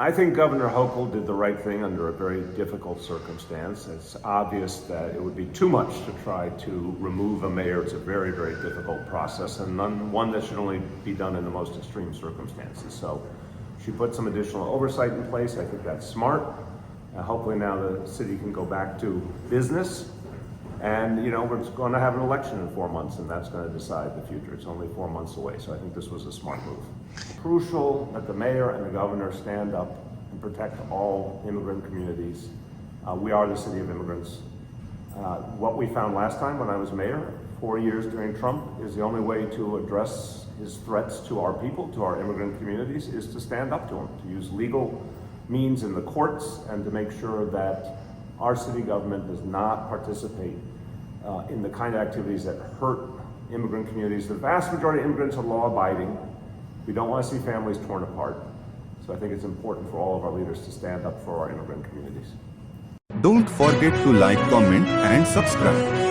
I think Governor Hochul did the right thing under a very difficult circumstance. It's obvious that it would be too much to try to remove a mayor. It's a very, very difficult process, and one that should only be done in the most extreme circumstances. So she put some additional oversight in place. I think that's smart. Hopefully now the city can go back to business. And, we're going to have an election in 4 months, and that's going to decide the future. It's only 4 months away, so I think this was a smart move. Crucial that the mayor and the governor stand up and protect all immigrant communities. We are the city of immigrants. What we found last time when I was mayor, 4 years during Trump, is the only way to address his threats to our people, to our immigrant communities, is to stand up to him, to use legal means in the courts, and to make sure that our city government does not participate in the kind of activities that hurt immigrant communities. The vast majority of immigrants are law-abiding. We don't want to see families torn apart. So I think it's important for all of our leaders to stand up for our immigrant communities. Don't forget to like, comment and subscribe.